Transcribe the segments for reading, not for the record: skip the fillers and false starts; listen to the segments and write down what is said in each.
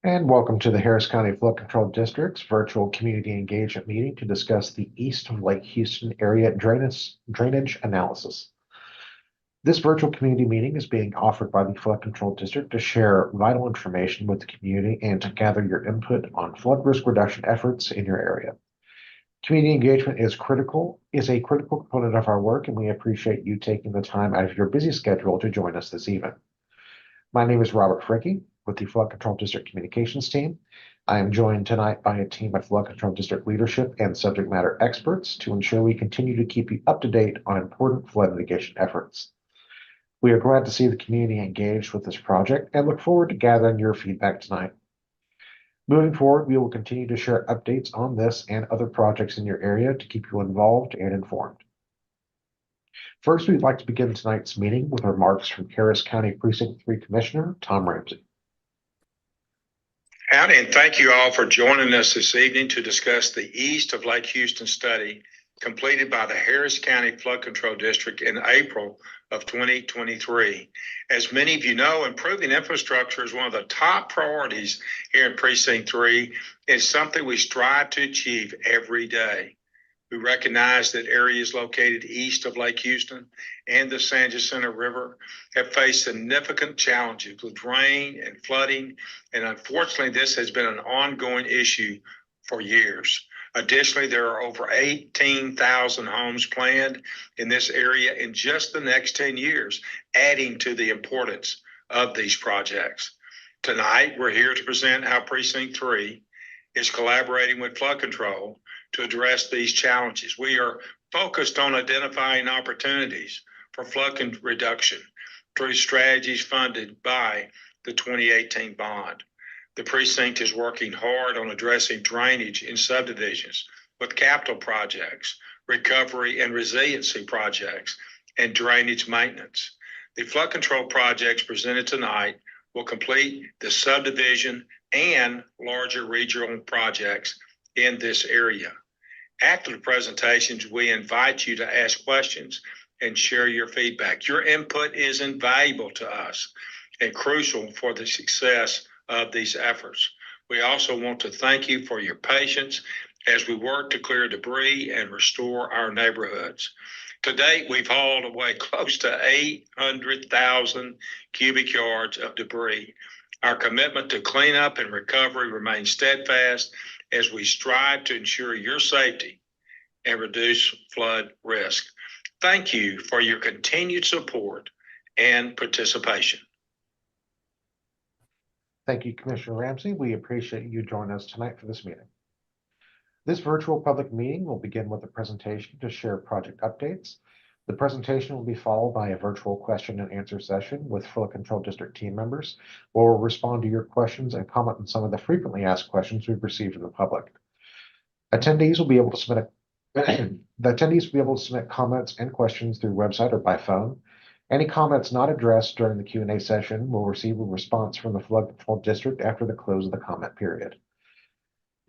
And welcome to the Harris County Flood Control District's virtual community engagement meeting to discuss the east of Lake Houston area drainage analysis. This virtual community meeting is being offered by the Flood Control District to share vital information with the community and to gather your input on flood risk reduction efforts in your area. Community engagement is a critical component of our work, and we appreciate you taking the time out of your busy schedule to join us this evening. My name is Robert Fricke with the Flood Control District Communications team. I am joined tonight by a team of Flood Control District leadership and subject matter experts to ensure we continue to keep you up to date on important flood mitigation efforts. We are glad to see the community engaged with this project and look forward to gathering your feedback tonight. Moving forward, we will continue to share updates on this and other projects in your area to keep you involved and informed. First, we'd like to begin tonight's meeting with remarks from Harris County Precinct 3 Commissioner Tom Ramsey. Howdy, and thank you all for joining us this evening to discuss the East of Lake Houston study completed by the Harris County Flood Control District in April of 2023. As many of you know, improving infrastructure is one of the top priorities here in Precinct 3. It's something we strive to achieve every day. We recognize that areas located east of Lake Houston and the San Jacinto River have faced significant challenges with rain and flooding, and unfortunately, this has been an ongoing issue for years. Additionally, there are over 18,000 homes planned in this area in just the next 10 years, adding to the importance of these projects. Tonight, we're here to present how Precinct 3 is collaborating with Flood Control to address these challenges. We are focused on identifying opportunities for flood reduction through strategies funded by the 2018 bond. The precinct is working hard on addressing drainage in subdivisions with capital projects, recovery and resiliency projects, and drainage maintenance. The flood control projects presented tonight will complete the subdivision and larger regional projects in this area. After the presentations, we invite you to ask questions and share your feedback. Your input is invaluable to us and crucial for the success of these efforts. We also want to thank you for your patience as we work to clear debris and restore our neighborhoods. To date, we've hauled away close to 800,000 cubic yards of debris. Our commitment to cleanup and recovery remains steadfast as we strive to ensure your safety and reduce flood risk. Thank you for your continued support and participation. Thank you, Commissioner Ramsey. We appreciate you joining us tonight for this meeting. This virtual public meeting will begin with a presentation to share project updates. The presentation will be followed by a virtual question and answer session with Flood Control District team members, where we'll respond to your questions and comment on some of the frequently asked questions we've received from the public. Attendees will be able to submit comments and questions through website or by phone. Any comments not addressed during the Q&A session will receive a response from the Flood Control District after the close of the comment period.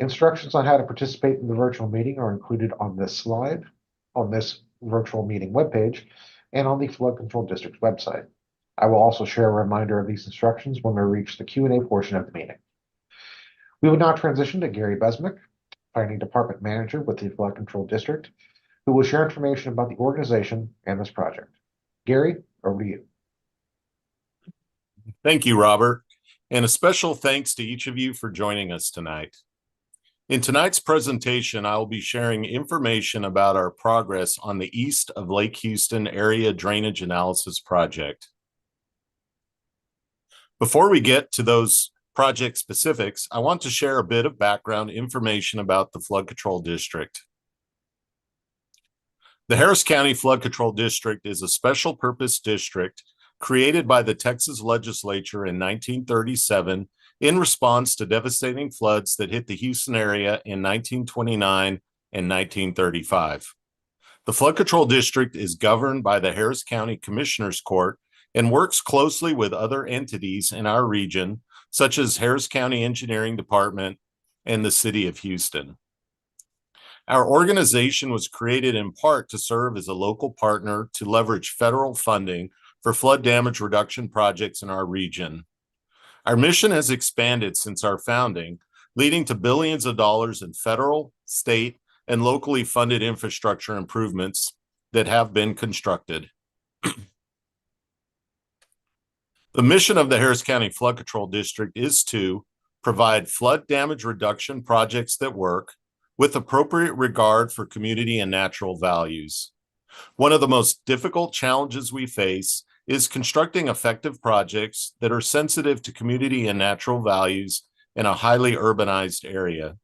Instructions on how to participate in the virtual meeting are included on this slide, on this virtual meeting webpage, and on the Flood Control District's website. I will also share a reminder of these instructions when we reach the Q&A portion of the meeting. We will now transition to Gary Besmick, Planning Department Manager with the Flood Control District, who will share information about the organization and this project. Gary, over to you. Thank you, Robert, and a special thanks to each of you for joining us tonight. In tonight's presentation, I will be sharing information about our progress on the East of Lake Houston Area Drainage Analysis Project. Before we get to those project specifics, I want to share a bit of background information about the Flood Control District. The Harris County Flood Control District is a special purpose district created by the Texas legislature in 1937 in response to devastating floods that hit the Houston area in 1929 and 1935. The Flood Control District is governed by the Harris County Commissioners Court and works closely with other entities in our region, such as Harris County Engineering Department and the City of Houston. Our organization was created in part to serve as a local partner to leverage federal funding for flood damage reduction projects in our region. Our mission has expanded since our founding, leading to billions of dollars in federal, state, and locally funded infrastructure improvements that have been constructed. The mission of the Harris County Flood Control District is to provide flood damage reduction projects that work with appropriate regard for community and natural values. One of the most difficult challenges we face is constructing effective projects that are sensitive to community and natural values in a highly urbanized area.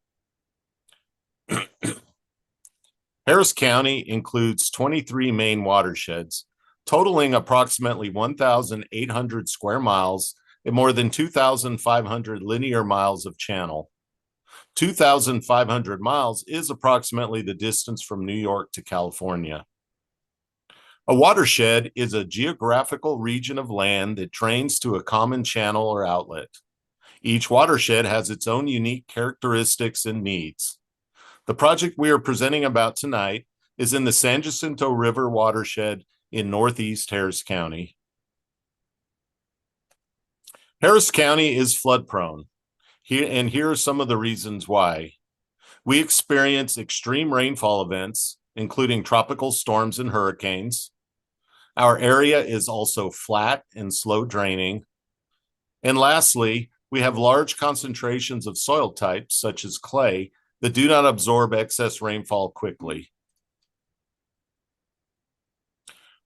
Harris County includes 23 main watersheds, totaling approximately 1,800 square miles and more than 2,500 linear miles of channel. 2,500 miles is approximately the distance from New York to California. A watershed is a geographical region of land that drains to a common channel or outlet. Each watershed has its own unique characteristics and needs. The project we are presenting about tonight is in the San Jacinto River watershed in northeast Harris County. Harris County is flood prone, and here are some of the reasons why. We experience extreme rainfall events, including tropical storms and hurricanes. Our area is also flat and slow draining. And lastly, we have large concentrations of soil types, such as clay, that do not absorb excess rainfall quickly.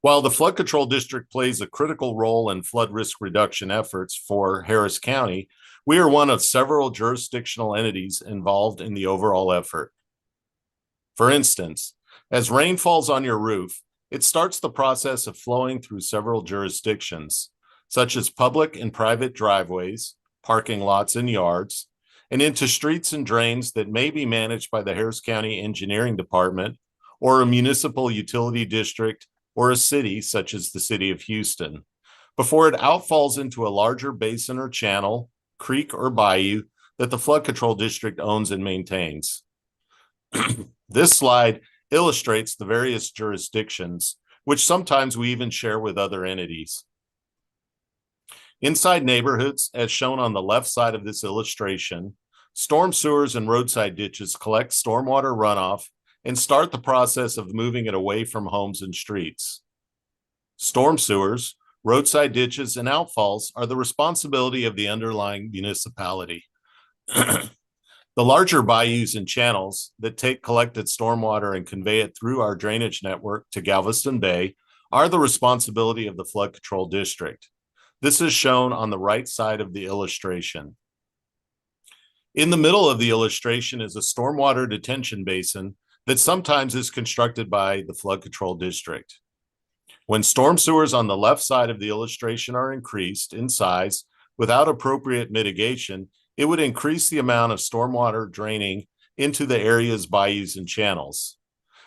While the Flood Control District plays a critical role in flood risk reduction efforts for Harris County, we are one of several jurisdictional entities involved in the overall effort. For instance, as rain falls on your roof, it starts the process of flowing through several jurisdictions, such as public and private driveways, parking lots and yards, and into streets and drains that may be managed by the Harris County Engineering Department or a municipal utility district or a city such as the city of Houston, before it outfalls into a larger basin or channel, creek or bayou that the Flood Control District owns and maintains. This slide illustrates the various jurisdictions, which sometimes we even share with other entities. Inside neighborhoods, as shown on the left side of this illustration, storm sewers and roadside ditches collect stormwater runoff and start the process of moving it away from homes and streets. Storm sewers, roadside ditches, and outfalls are the responsibility of the underlying municipality. The larger bayous and channels that take collected stormwater and convey it through our drainage network to Galveston Bay are the responsibility of the Flood Control District. This is shown on the right side of the illustration. In the middle of the illustration is a stormwater detention basin that sometimes is constructed by the Flood Control District. When storm sewers on the left side of the illustration are increased in size without appropriate mitigation, it would increase the amount of stormwater draining into the area's bayous and channels.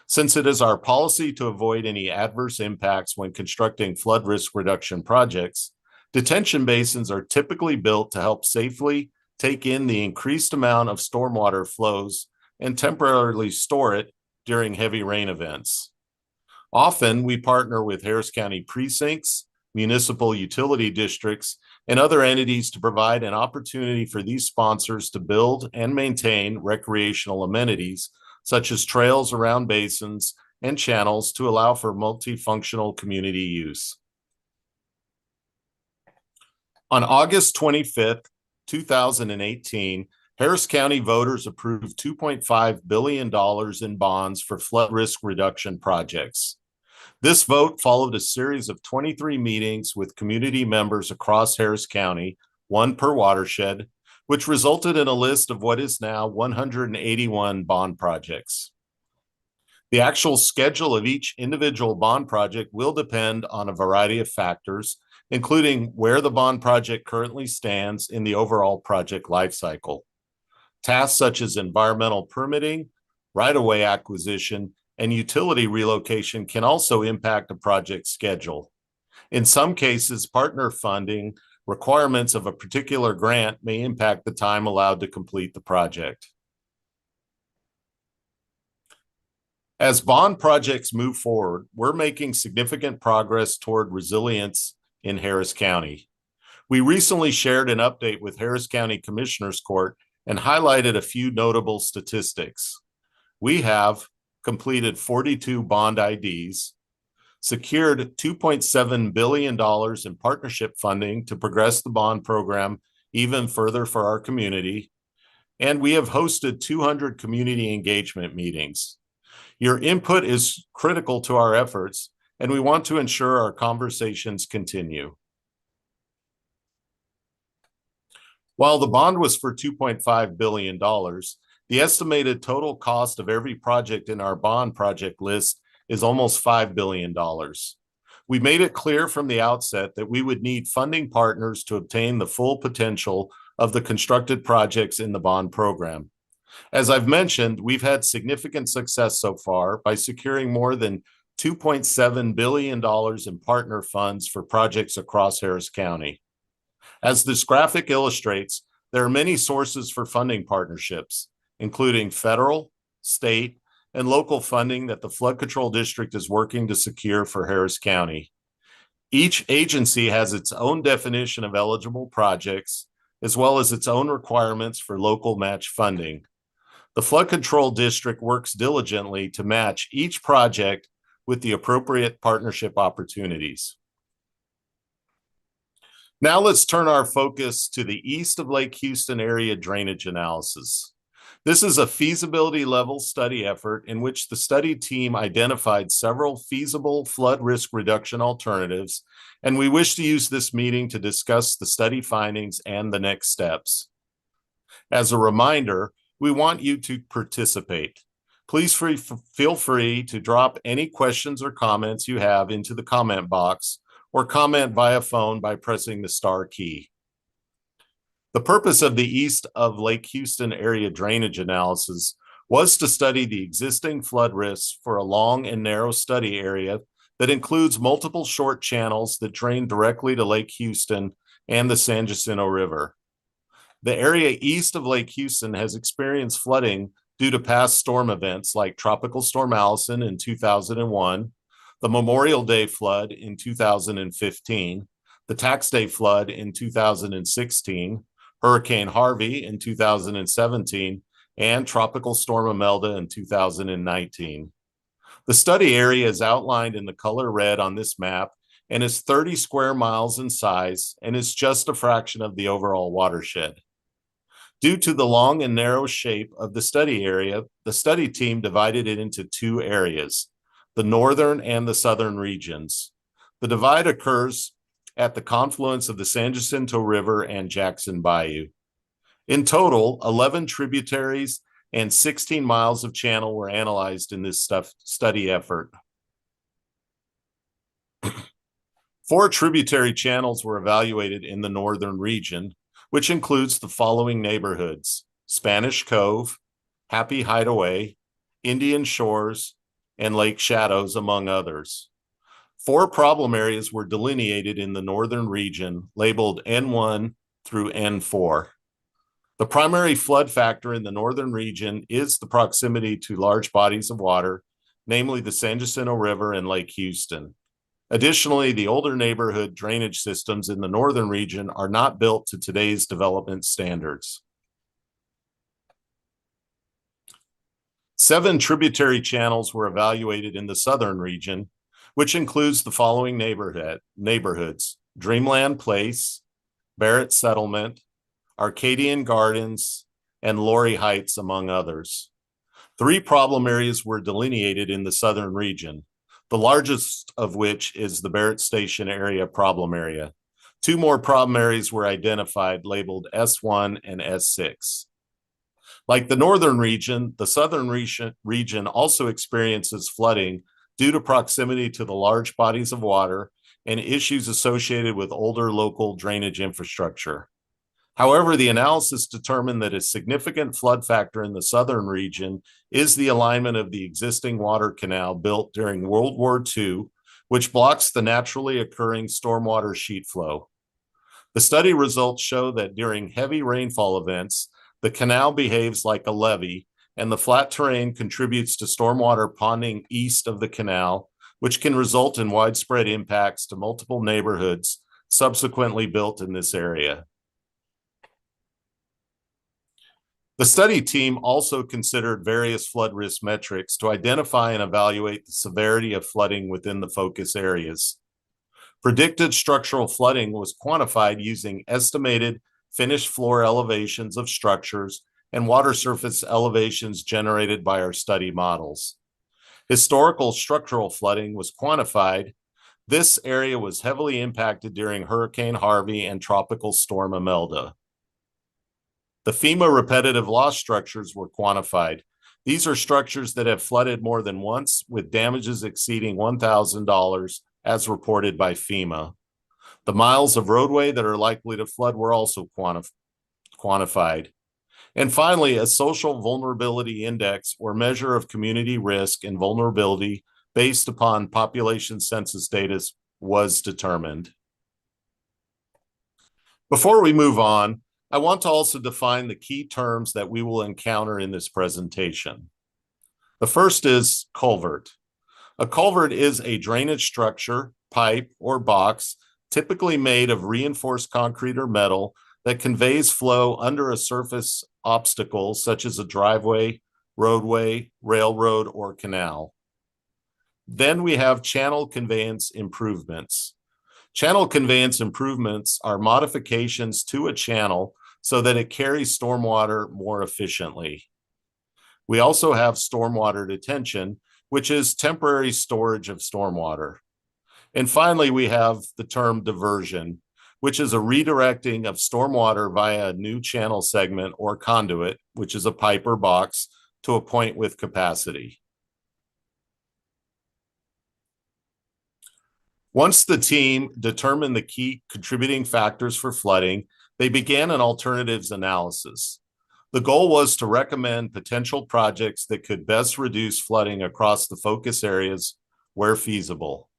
Since it is our policy to avoid any adverse impacts when constructing flood risk reduction projects, detention basins are typically built to help safely take in the increased amount of stormwater flows and temporarily store it during heavy rain events. Often, we partner with Harris County precincts, municipal utility districts, and other entities to provide an opportunity for these sponsors to build and maintain recreational amenities, such as trails around basins and channels to allow for multifunctional community use. On August 25th, 2018, Harris County voters approved $2.5 billion in bonds for flood risk reduction projects. This vote followed a series of 23 meetings with community members across Harris County, one per watershed, which resulted in a list of what is now 181 bond projects. The actual schedule of each individual bond project will depend on a variety of factors, including where the bond project currently stands in the overall project lifecycle. Tasks such as environmental permitting, right-of-way acquisition, and utility relocation can also impact a project schedule. In some cases, partner funding requirements of a particular grant may impact the time allowed to complete the project. As bond projects move forward, we're making significant progress toward resilience in Harris County. We recently shared an update with Harris County Commissioners Court and highlighted a few notable statistics. We have completed 42 bond IDs, secured $2.7 billion in partnership funding to progress the bond program even further for our community, and we have hosted 200 community engagement meetings. Your input is critical to our efforts, and we want to ensure our conversations continue. While the bond was for $2.5 billion, the estimated total cost of every project in our bond project list is almost $5 billion. We made it clear from the outset that we would need funding partners to obtain the full potential of the constructed projects in the bond program. As I've mentioned, we've had significant success so far by securing more than $2.7 billion in partner funds for projects across Harris County. As this graphic illustrates, there are many sources for funding partnerships, including federal, state, and local funding that the Flood Control District is working to secure for Harris County. Each agency has its own definition of eligible projects, as well as its own requirements for local match funding. The Flood Control District works diligently to match each project with the appropriate partnership opportunities. Now let's turn our focus to the east of Lake Houston area drainage analysis. This is a feasibility level study effort in which the study team identified several feasible flood risk reduction alternatives, and we wish to use this meeting to discuss the study findings and the next steps. As a reminder, we want you to participate. Please feel free to drop any questions or comments you have into the comment box or comment via phone by pressing the star key. The purpose of the east of Lake Houston area drainage analysis was to study the existing flood risks for a long and narrow study area that includes multiple short channels that drain directly to Lake Houston and the San Jacinto River. The area east of Lake Houston has experienced flooding due to past storm events like Tropical Storm Allison in 2001, the Memorial Day flood in 2015, the Tax Day flood in 2016, Hurricane Harvey in 2017, and Tropical Storm Imelda in 2019. The study area is outlined in the color red on this map and is 30 square miles in size and is just a fraction of the overall watershed. Due to the long and narrow shape of the study area, the study team divided it into two areas, the northern and the southern regions. The divide occurs at the confluence of the San Jacinto River and Jackson Bayou. In total, 11 tributaries and 16 miles of channel were analyzed in this study effort. 4 tributary channels were evaluated in the northern region, which includes the following neighborhoods: Spanish Cove, Happy Hideaway, Indian Shores, and Lake Shadows, among others. 4 problem areas were delineated in the northern region, labeled N1 through N4. The primary flood factor in the northern region is the proximity to large bodies of water, namely the San Jacinto River and Lake Houston. Additionally, the older neighborhood drainage systems in the northern region are not built to today's development standards. 7 tributary channels were evaluated in the southern region, which includes the following neighborhoods: Dreamland Place, Barrett Settlement, Arcadian Gardens, and Laurie Heights, among others. 3 problem areas were delineated in the southern region, the largest of which is the Barrett Station area problem area. 2 more problem areas were identified, labeled S1 and S6. Like the northern region, the southern region also experiences flooding due to proximity to the large bodies of water and issues associated with older local drainage infrastructure. However, the analysis determined that a significant flood factor in the southern region is the alignment of the existing water canal built during World War II, which blocks the naturally occurring stormwater sheet flow. The study results show that during heavy rainfall events, the canal behaves like a levee, and the flat terrain contributes to stormwater ponding east of the canal, which can result in widespread impacts to multiple neighborhoods subsequently built in this area. The study team also considered various flood risk metrics to identify and evaluate the severity of flooding within the focus areas. Predicted structural flooding was quantified using estimated finished floor elevations of structures and water surface elevations generated by our study models. Historical structural flooding was quantified. This area was heavily impacted during Hurricane Harvey and Tropical Storm Imelda. The FEMA repetitive loss structures were quantified. These are structures that have flooded more than once with damages exceeding $1,000 as reported by FEMA. The miles of roadway that are likely to flood were also quantified. And finally, a social vulnerability index or measure of community risk and vulnerability based upon population census data was determined. Before we move on, I want to also define the key terms that we will encounter in this presentation. The first is culvert. A culvert is a drainage structure, pipe, or box, typically made of reinforced concrete or metal that conveys flow under a surface obstacle such as a driveway, roadway, railroad, or canal. Then we have channel conveyance improvements. Channel conveyance improvements are modifications to a channel so that it carries stormwater more efficiently. We also have stormwater detention, which is temporary storage of stormwater. And finally, we have the term diversion, which is a redirecting of stormwater via a new channel segment or conduit, which is a pipe or box, to a point with capacity. Once the team determined the key contributing factors for flooding, they began an alternatives analysis. The goal was to recommend potential projects that could best reduce flooding across the focus areas where feasible.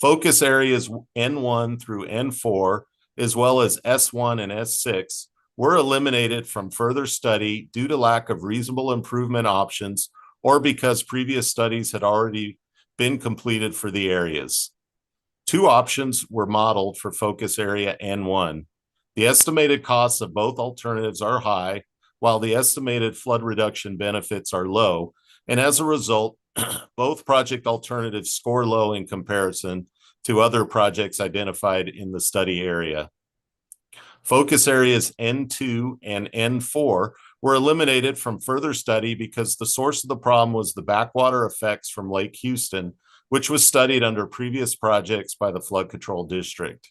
Focus areas N1 through N4, as well as S1 and S6, were eliminated from further study due to lack of reasonable improvement options or because previous studies had already been completed for the areas. Two options were modeled for focus area N1. The estimated costs of both alternatives are high, while the estimated flood reduction benefits are low, and as a result, both project alternatives score low in comparison to other projects identified in the study area. Focus areas N2 and N4 were eliminated from further study because the source of the problem was the backwater effects from Lake Houston, which was studied under previous projects by the Flood Control District.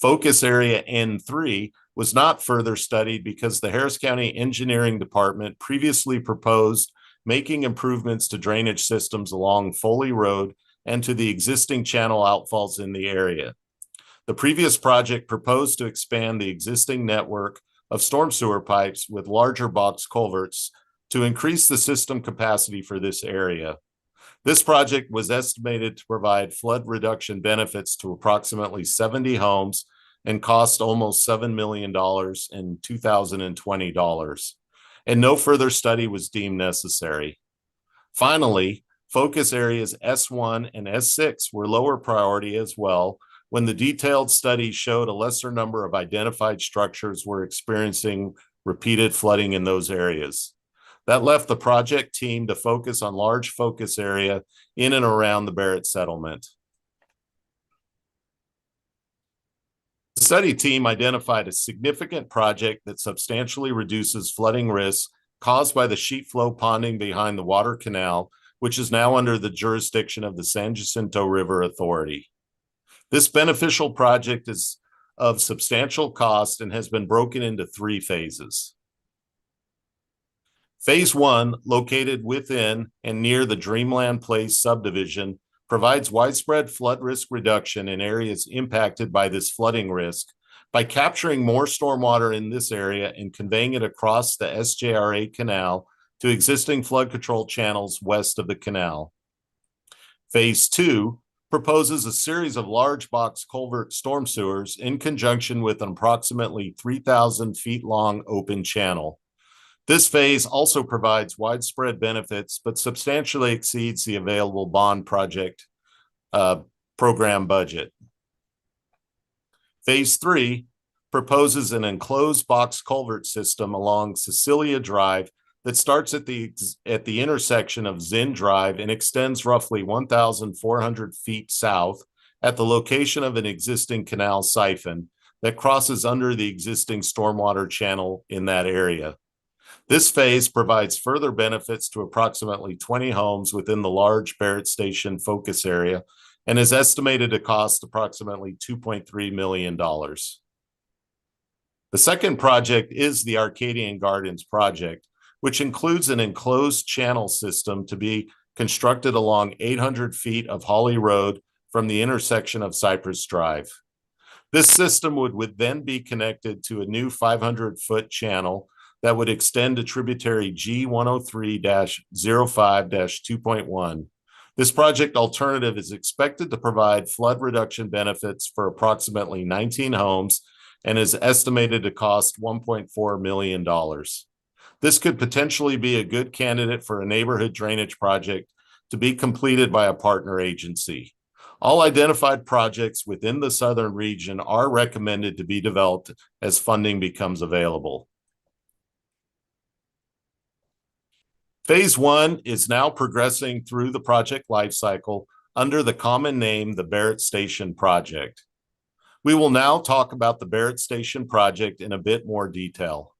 Focus area N3 was not further studied because the Harris County Engineering Department previously proposed making improvements to drainage systems along Foley Road and to the existing channel outfalls in the area. The previous project proposed to expand the existing network of storm sewer pipes with larger box culverts to increase the system capacity for this area. This project was estimated to provide flood reduction benefits to approximately 70 homes and cost almost $7 million in 2020 dollars, and no further study was deemed necessary. Finally, focus areas S1 and S6 were lower priority as well, when the detailed study showed a lesser number of identified structures were experiencing repeated flooding in those areas. That left the project team to focus on large focus area in and around the Barrett settlement. The study team identified a significant project that substantially reduces flooding risks caused by the sheet flow ponding behind the water canal, which is now under the jurisdiction of the San Jacinto River Authority. This beneficial project is of substantial cost and has been broken into three phases. Phase 1, located within and near the Dreamland Place subdivision, provides widespread flood risk reduction in areas impacted by this flooding risk by capturing more stormwater in this area and conveying it across the SJRA canal to existing flood control channels west of the canal. Phase 2 proposes a series of large box culvert storm sewers in conjunction with an approximately 3,000 feet long open channel. This phase also provides widespread benefits, but substantially exceeds the available bond project program budget. Phase 3 proposes an enclosed box culvert system along Cecilia Drive that starts at the intersection of Zinn Drive and extends roughly 1,400 feet south at the location of an existing canal siphon that crosses under the existing stormwater channel in that area. This phase provides further benefits to approximately 20 homes within the large Barrett Station focus area and is estimated to cost approximately $2.3 million. The second project is the Arcadian Gardens project, which includes an enclosed channel system to be constructed along 800 feet of Holly Road from the intersection of Cypress Drive. This system would then be connected to a new 500-foot channel that would extend to tributary G103-05-2.1. This project alternative is expected to provide flood reduction benefits for approximately 19 homes and is estimated to cost $1.4 million. This could potentially be a good candidate for a neighborhood drainage project to be completed by a partner agency. All identified projects within the southern region are recommended to be developed as funding becomes available. Phase 1 is now progressing through the project lifecycle under the common name, the Barrett Station Project. We will now talk about the Barrett Station Project in a bit more detail.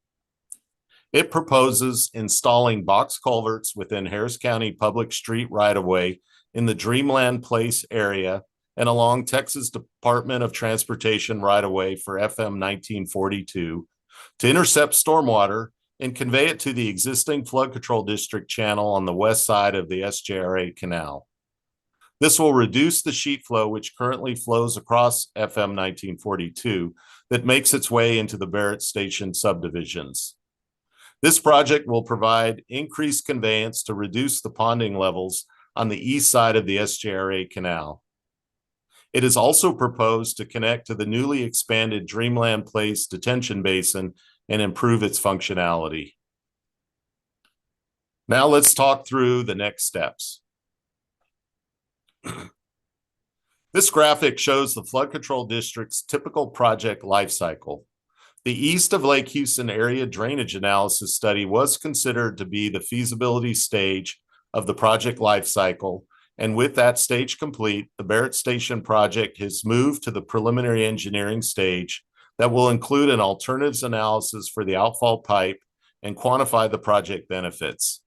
It proposes installing box culverts within Harris County Public Street right-of-way in the Dreamland Place area and along Texas Department of Transportation right-of-way for FM 1942 to intercept stormwater and convey it to the existing flood control district channel on the west side of the SJRA canal. This will reduce the sheet flow which currently flows across FM 1942 that makes its way into the Barrett Station subdivisions. This project will provide increased conveyance to reduce the ponding levels on the east side of the SJRA canal. It is also proposed to connect to the newly expanded Dreamland Place detention basin and improve its functionality. Now let's talk through the next steps. This graphic shows the flood control district's typical project life cycle. The east of Lake Houston area drainage analysis study was considered to be the feasibility stage of the project life cycle, and with that stage complete, the Barrett Station project has moved to the preliminary engineering stage that will include an alternatives analysis for the outfall pipe and quantify the project benefits.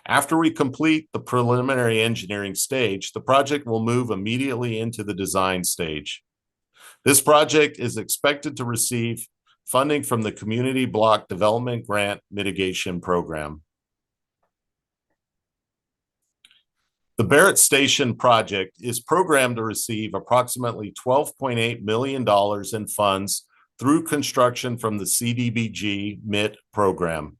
After we complete the preliminary engineering stage, the project will move immediately into the design stage. This project is expected to receive funding from the Community Block Development Grant Mitigation Program. The Barrett Station project is programmed to receive approximately $12.8 million in funds through construction from the CDBG MIT program.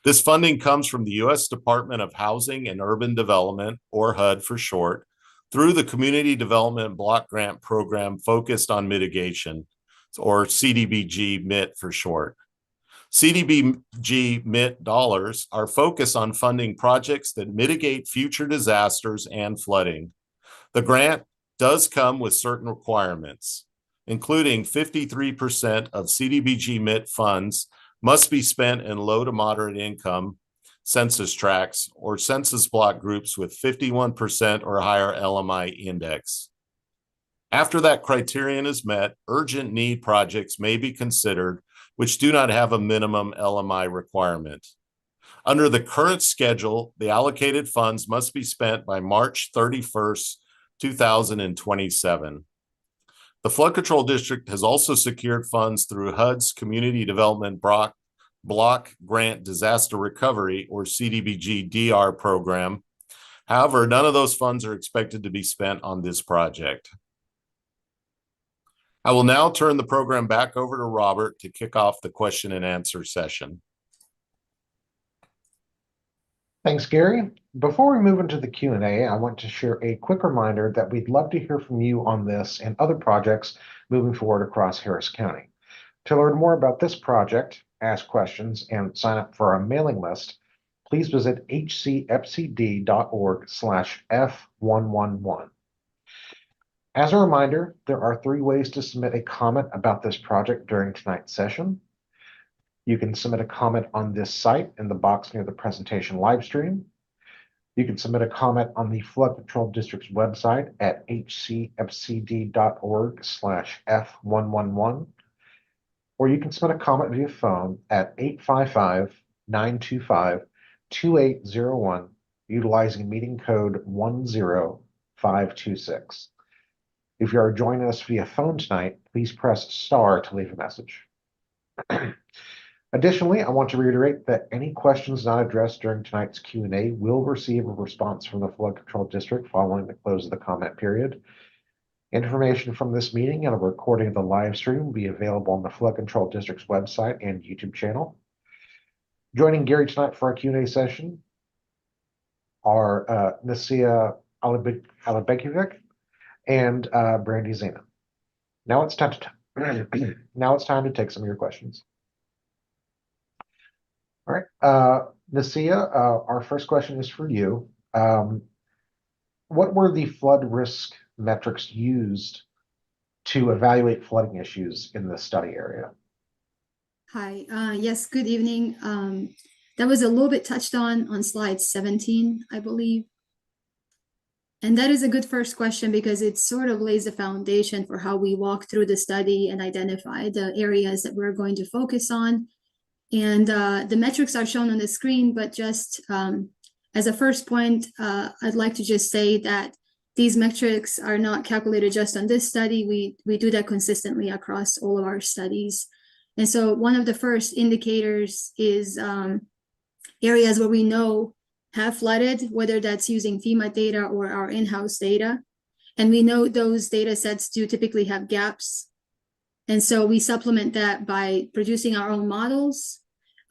This funding comes from the U.S. Department of Housing and Urban Development, or HUD for short, through the Community Development Block Grant Program focused on mitigation, or CDBG MIT for short. CDBG MIT dollars are focused on funding projects that mitigate future disasters and flooding. The grant does come with certain requirements, including 53% of CDBG MIT funds must be spent in low to moderate income census tracts or census block groups with 51% or higher LMI index. After that criterion is met, urgent need projects may be considered which do not have a minimum LMI requirement. Under the current schedule, the allocated funds must be spent by March 31st, 2027. The Flood Control District has also secured funds through HUD's Community Development Block Grant Disaster Recovery, or CDBG-DR program. However, none of those funds are expected to be spent on this project. I will now turn the program back over to Robert to kick off the question and answer session. Thanks, Gary. Before we move into the Q&A, I want to share a quick reminder that we'd love to hear from you on this and other projects moving forward across Harris County. To learn more about this project, ask questions, and sign up for our mailing list, please visit hcfcd.org/F111. As a reminder, there are 3 ways to submit a comment about this project during tonight's session. You can submit a comment on this site in the box near the presentation live stream. You can submit a comment on the Flood Control District's website at hcfcd.org/F111, or you can submit a comment via phone at 855-925-2801, utilizing meeting code 10526. If you are joining us via phone tonight, please press star to leave a message. Additionally, I want to reiterate that any questions not addressed during tonight's Q&A will receive a response from the Flood Control District following the close of the comment period. Information from this meeting and a recording of the live stream will be available on the Flood Control District's website and YouTube channel. Joining Gary tonight for our Q&A session are Nasia Alibekovic and Brandy Zena. Now it's time to take some of your questions. All right, Nasia, our first question is for you. What were the flood risk metrics used to evaluate flooding issues in the study area? Hi, yes, good evening. That was a little bit touched on slide 17, I believe. And that is a good first question because it sort of lays the foundation for how we walk through the study and identify the areas that we're going to focus on. And the metrics are shown on the screen, but just as a first point, I'd like to just say that these metrics are not calculated just on this study. We do that consistently across all of our studies. And so one of the first indicators is areas where we know have flooded, whether that's using FEMA data or our in-house data. And we know those data sets do typically have gaps. And so we supplement that by producing our own models,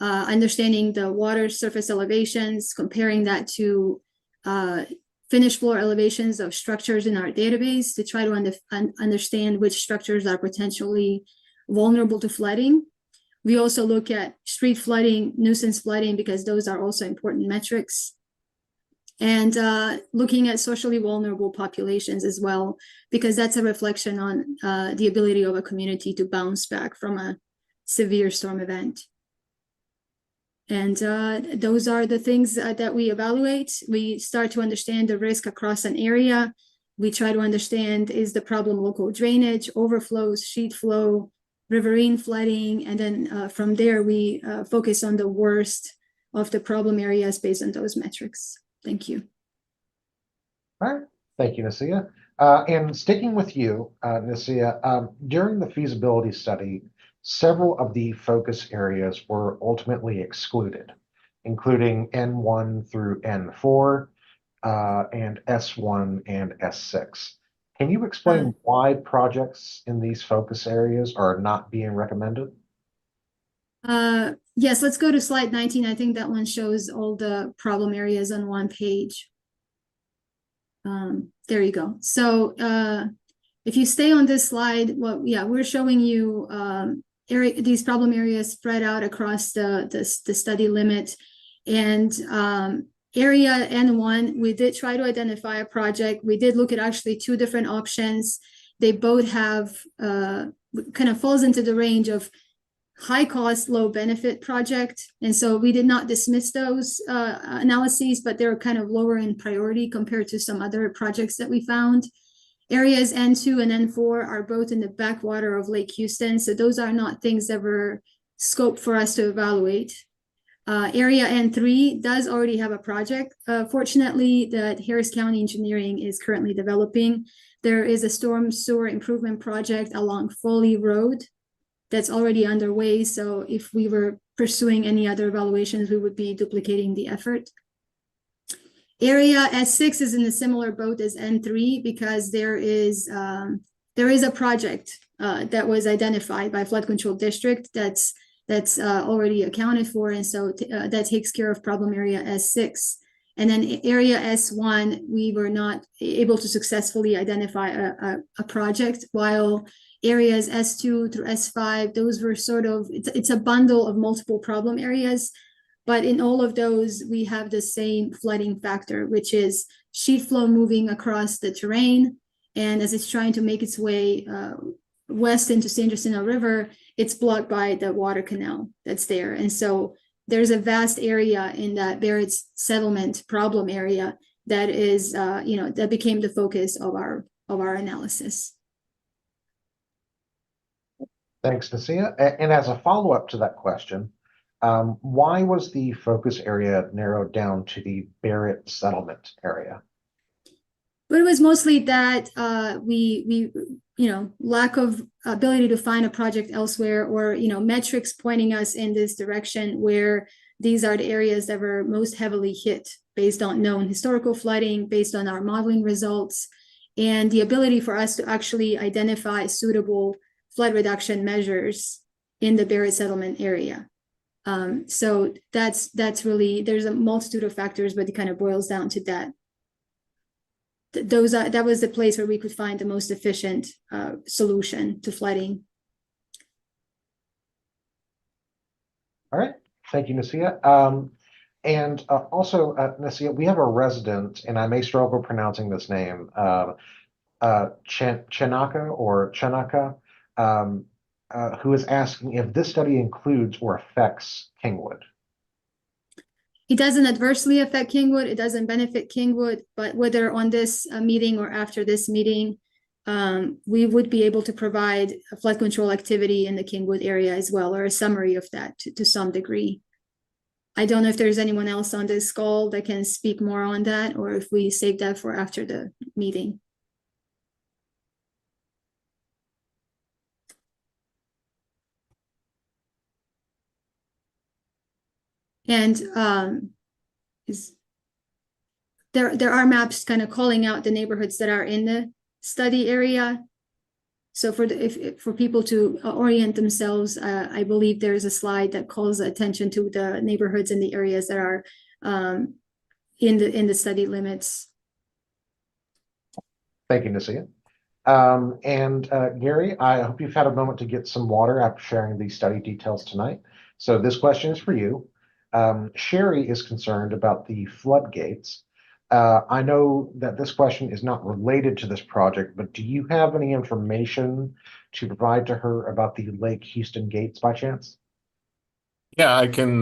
understanding the water surface elevations, comparing that to finished floor elevations of structures in our database to try to understand which structures are potentially vulnerable to flooding. We also look at street flooding, nuisance flooding, because those are also important metrics. And looking at socially vulnerable populations as well, because that's a reflection on the ability of a community to bounce back from a severe storm event. And those are the things that we evaluate. We start to understand the risk across an area. We try to understand, is the problem local drainage, overflows, sheet flow, riverine flooding, and then from there we focus on the worst of the problem areas based on those metrics. Thank you. All right, thank you, Nasia. And sticking with you, Nasia, during the feasibility study, several of the focus areas were ultimately excluded, including N1 through N4 and S1 and S6. Can you explain why projects in these focus areas are not being recommended? Yes, let's go to slide 19. I think that one shows all the problem areas on one page. There you go. So if you stay on this slide, well, yeah, we're showing you these problem areas spread out across the study limit. And area N1, we did try to identify a project. We did look at actually 2 different options. They both have kind of falls into the range of high cost, low benefit project. And so we did not dismiss those analyses, but they're kind of lower in priority compared to some other projects that we found. Areas N2 and N4 are both in the backwater of Lake Houston. So those are not things that were scoped for us to evaluate. Area N3 does already have a project, fortunately, that Harris County Engineering is currently developing. There is a storm sewer improvement project along Foley Road that's already underway. So if we were pursuing any other evaluations, we would be duplicating the effort. Area S6 is in a similar boat as N3 because there is a project that was identified by Flood Control District that's already accounted for, and so that takes care of problem area S6. And then area S1, we were not able to successfully identify a project, while areas S2 through S5, those were sort of, it's a bundle of multiple problem areas. But in all of those, we have the same flooding factor, which is sheet flow moving across the terrain And as it's trying to make its way west into San Jacinto River, it's blocked by the water canal that's there. And so there's a vast area in that Barrett settlement problem area that is, that became the focus of our analysis. Thanks, Nasia. And as a follow-up to that question, why was the focus area narrowed down to the Barrett settlement area? But it was mostly that we lack of ability to find a project elsewhere, or metrics pointing us in this direction where these are the areas that were most heavily hit based on known historical flooding, based on our modeling results, and the ability for us to actually identify suitable flood reduction measures in the Barrett settlement area. So that's really, there's a multitude of factors, but it kind of boils down to that. That was the place where we could find the most efficient solution to flooding. All right, thank you, Nasia. And also, Nasia, we have a resident, and I may struggle pronouncing this name, Chanaka, who is asking if this study includes or affects Kingwood. It doesn't adversely affect Kingwood. It doesn't benefit Kingwood, but whether on this meeting or after this meeting, we would be able to provide a flood control activity in the Kingwood area as well, or a summary of that to some degree. I don't know if there's anyone else on this call that can speak more on that, or if we save that for after the meeting. And there are maps kind of calling out the neighborhoods that are in the study area. So for people to orient themselves, I believe there is a slide that calls attention to the neighborhoods and the areas that are in the study limits. Thank you, Nasia. Gary, I hope you've had a moment to get some water after sharing these study details tonight. So this question is for you. Sherry is concerned about the floodgates. I know that this question is not related to this project, but do you have any information to provide to her about the Lake Houston gates by chance? Yeah, I can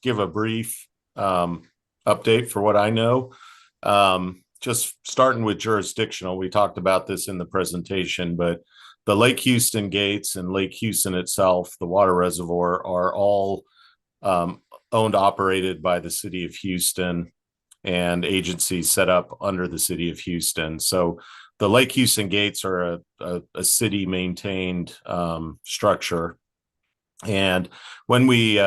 give a brief update for what I know. Just starting with jurisdictional, we talked about this in the presentation, but the Lake Houston gates and Lake Houston itself, the water reservoir, are all owned, operated by the city of Houston and agencies set up under the city of Houston. So the Lake Houston gates are a city maintained structure. And when we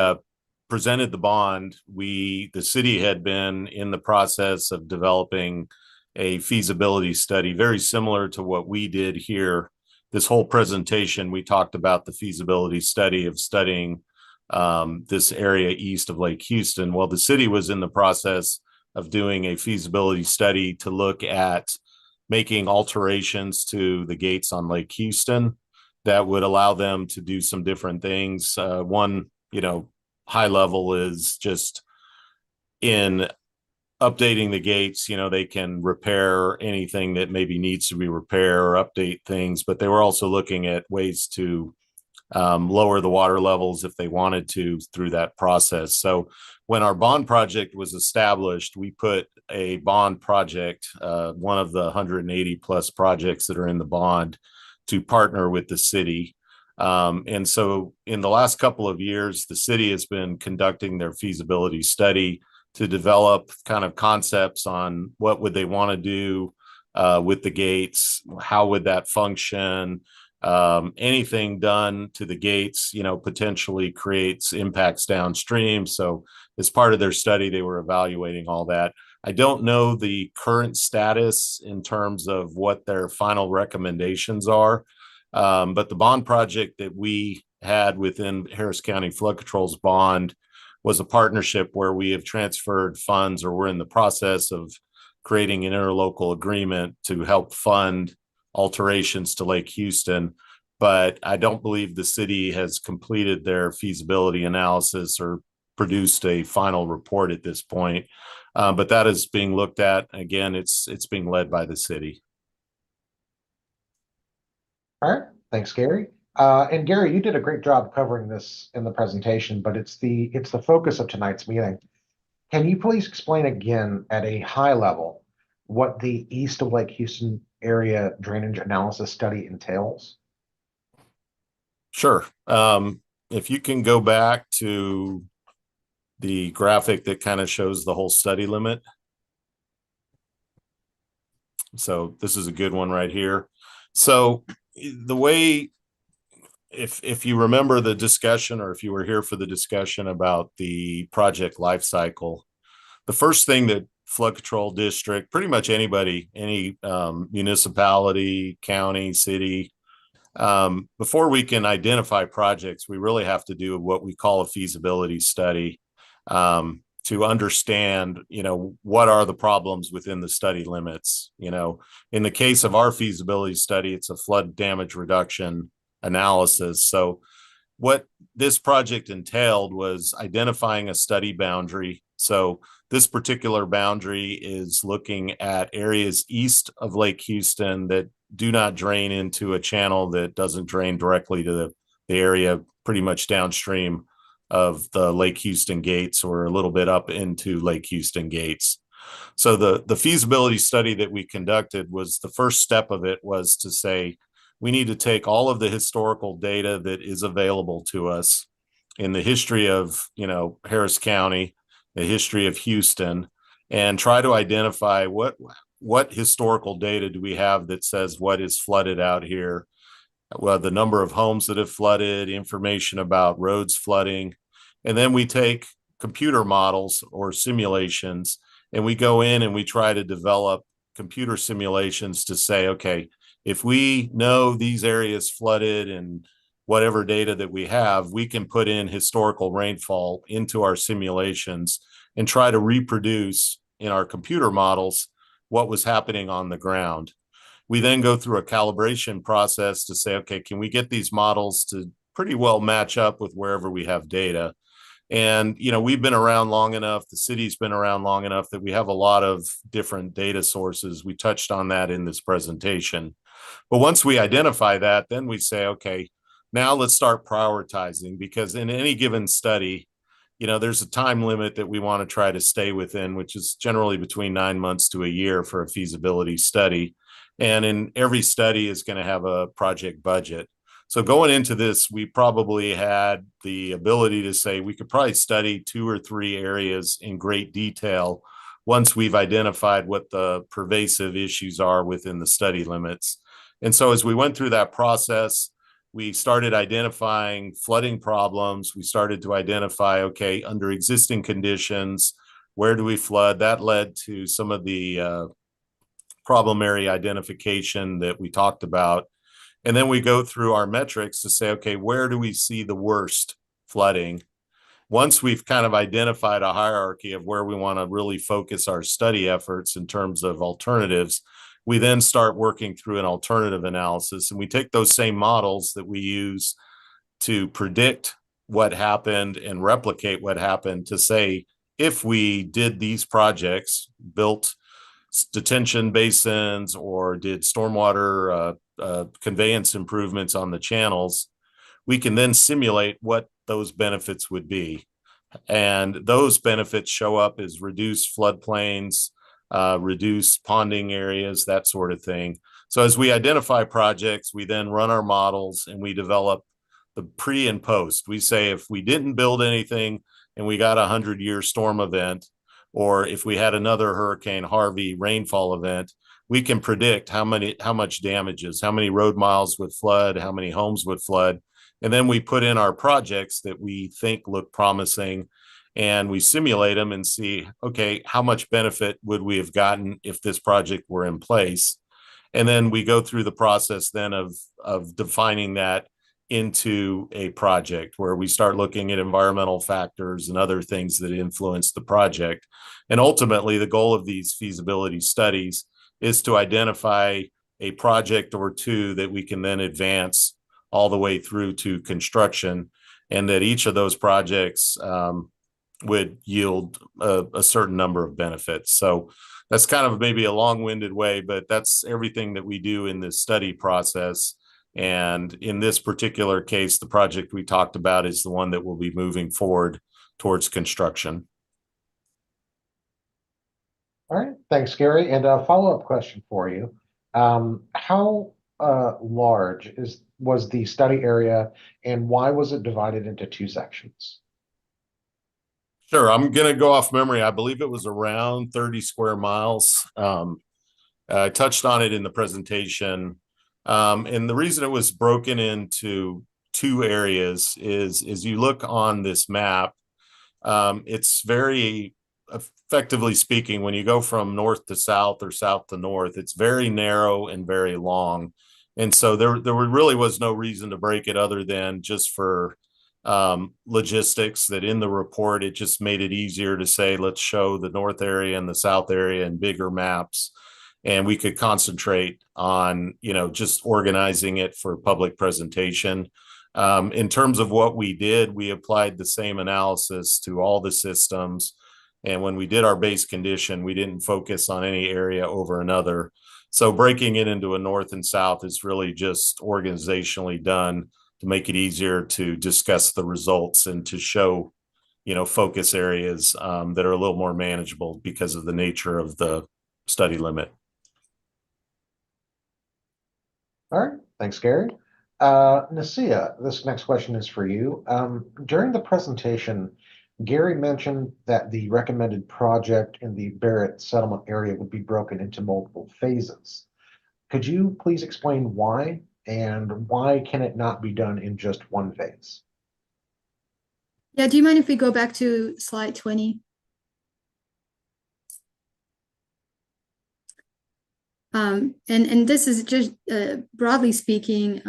presented the bond, the city had been in the process of developing a feasibility study, very similar to what we did here. This whole presentation, we talked about the feasibility study of studying this area east of Lake Houston. Well, the city was in the process of doing a feasibility study to look at making alterations to the gates on Lake Houston that would allow them to do some different things. One, high level is just in updating the gates, they can repair anything that maybe needs to be repaired or update things, but they were also looking at ways to lower the water levels if they wanted to through that process. So when our bond project was established, we put a bond project, one of the 180 plus projects that are in the bond, to partner with the city. And so in the last couple of years, the city has been conducting their feasibility study to develop kind of concepts on what would they want to do with the gates, how would that function. Anything done to the gates, potentially creates impacts downstream. So as part of their study, they were evaluating all that. I don't know the current status in terms of what their final recommendations are, but the bond project that we had within Harris County Flood Control's bond was a partnership where we have transferred funds, or we're in the process of creating an interlocal agreement to help fund alterations to Lake Houston, but I don't believe the city has completed their feasibility analysis or produced a final report at this point. But that is being looked at. Again, it's being led by the city. All right, thanks, Gary. And Gary, you did a great job covering this in the presentation, but it's the focus of tonight's meeting. Can you please explain again at a high level what the east of Lake Houston area drainage analysis study entails? Sure. If you can go back to the graphic that kind of shows the whole study limit. So this is a good one right here. So the way, if you remember the discussion, or if you were here for the discussion about the project life cycle, the first thing that flood control district, pretty much anybody, any municipality, county, city, before we can identify projects, we really have to do what we call a feasibility study, to understand, what are the problems within the study limits. In the case of our feasibility study, it's a flood damage reduction analysis. So what this project entailed was identifying a study boundary. So this particular boundary is looking at areas east of Lake Houston that do not drain into a channel that doesn't drain directly to the area pretty much downstream of the Lake Houston gates, or a little bit up into Lake Houston gates. So the feasibility study that we conducted, was the first step of it was to say, we need to take all of the historical data that is available to us in the history of, Harris County, the history of Houston, and try to identify what historical data do we have that says what is flooded out here. Well, the number of homes that have flooded, information about roads flooding. And then we take computer models or simulations, and we go in and we try to develop computer simulations to say, okay, if we know these areas flooded and whatever data that we have, we can put in historical rainfall into our simulations and try to reproduce in our computer models what was happening on the ground. We then go through a calibration process to say, okay, can we get these models to pretty well match up with wherever we have data? And, we've been around long enough, the city's been around long enough that we have a lot of different data sources. We touched on that in this presentation. But once we identify that, then we say, okay, now let's start prioritizing, because in any given study, there's a time limit that we want to try to stay within, which is generally between 9 months to a year for a feasibility study. And in every study is going to have a project budget. So going into this, we probably had the ability to say we could probably study 2 or 3 areas in great detail once we've identified what the pervasive issues are within the study limits. And so as we went through that process, we started identifying flooding problems. We started to identify, okay, under existing conditions, where do we flood? That led to some of the problem area identification that we talked about. And then we go through our metrics to say, okay, where do we see the worst flooding? Once we've kind of identified a hierarchy of where we want to really focus our study efforts in terms of alternatives, we then start working through an alternative analysis. And we take those same models that we use to predict what happened and replicate what happened to say, if we did these projects, built detention basins or did stormwater conveyance improvements on the channels, we can then simulate what those benefits would be. And those benefits show up as reduced floodplains, reduced ponding areas, that sort of thing. So as we identify projects, we then run our models and we develop the pre and post. We say, if we didn't build anything and we got a 100-year storm event, or if we had another Hurricane Harvey rainfall event, we can predict how much damages, how many road miles would flood, how many homes would flood. And then we put in our projects that we think look promising, and we simulate them and see, okay, how much benefit would we have gotten if this project were in place? And then we go through the process then of defining that into a project, where we start looking at environmental factors and other things that influence the project. And ultimately, the goal of these feasibility studies is to identify a project or two that we can then advance all the way through to construction, and that each of those projects would yield a certain number of benefits. So that's kind of maybe a long-winded way, but that's everything that we do in this study process, And in this particular case, the project we talked about is the one that will be moving forward towards construction. All right, thanks, Gary. And a follow-up question for you. How large was the study area, and why was it divided into two sections? Sure, I'm going to go off memory. I believe it was around 30 square miles. I touched on it in the presentation. And the reason it was broken into two areas is you look on this map, it's very effectively speaking, when you go from north to south or south to north, it's very narrow and very long. And so there really was no reason to break it other than just for logistics, that in the report, it just made it easier to say, let's show the north area and the south area in bigger maps. And we could concentrate on, just organizing it for public presentation. In terms of what we did, we applied the same analysis to all the systems. And when we did our base condition, we didn't focus on any area over another. So breaking it into a north and south is really just organizationally done to make it easier to discuss the results and to show, focus areas that are a little more manageable because of the nature of the study limit. All right, thanks, Gary. Nasia, this next question is for you. During the presentation, Gary mentioned that the recommended project in the Barrett settlement area would be broken into multiple phases. Could you please explain why, and why can it not be done in just one phase? Yeah, do you mind if we go back to slide 20? And this is just broadly speaking,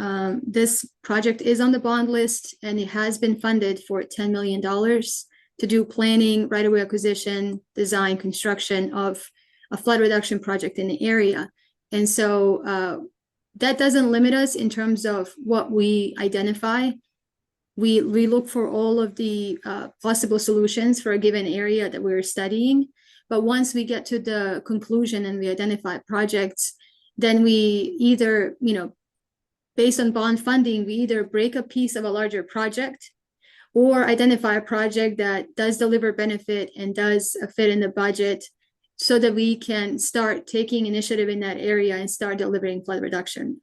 this project is on the bond list, and it has been funded for $10 million to do planning, right-of-way acquisition, design, construction of a flood reduction project in the area. And so that doesn't limit us in terms of what we identify. We look for all of the possible solutions for a given area that we're studying. But once we get to the conclusion and we identify projects, then we either, based on bond funding, we either break a piece of a larger project or identify a project that does deliver benefit and does fit in the budget, so that we can start taking initiative in that area and start delivering flood reduction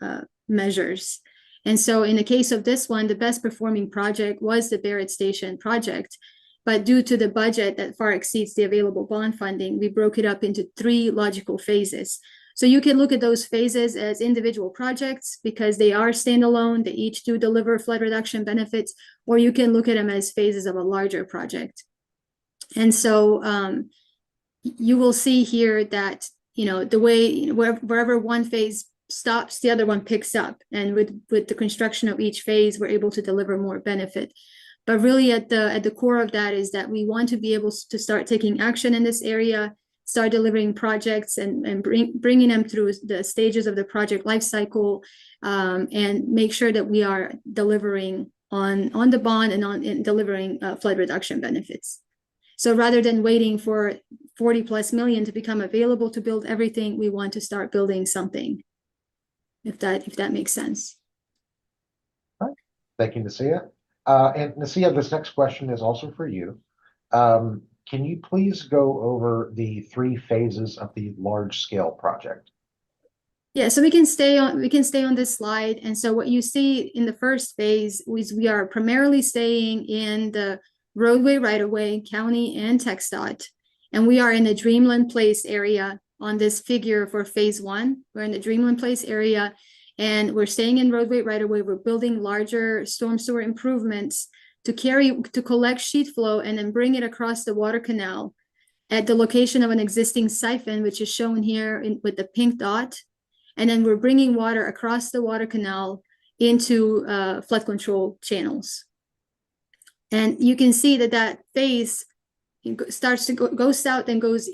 measures. And so in the case of this one, the best performing project was the Barrett Station project. But due to the budget that far exceeds the available bond funding, we broke it up into 3 logical phases. So you can look at those phases as individual projects because they are standalone. They each do deliver flood reduction benefits, or you can look at them as phases of a larger project. And so you will see here that, the way wherever one phase stops, the other one picks up. And with the construction of each phase, we're able to deliver more benefit. But really at the core of that is that we want to be able to start taking action in this area, start delivering projects and bringing them through the stages of the project life cycle, and make sure that we are delivering on the bond and delivering flood reduction benefits. So rather than waiting for 40+ million to become available to build everything, we want to start building something, if that makes sense. All right. Thank you, Nasia. And Nasia, this next question is also for you. Can you please go over the 3 phases of the large scale project? Yeah, so we can stay on this slide. And so what you see in the first phase is we are primarily staying in the roadway right-of-way, county and TxDOT. And we are in the Dreamland Place area on this figure for phase 1. We're in the Dreamland Place area, and we're staying in roadway right-of-way. We're building larger storm sewer improvements to collect sheet flow and then bring it across the water canal at the location of an existing siphon, which is shown here with the pink dot. And then we're bringing water across the water canal into flood control channels. And you can see that phase starts to go south and goes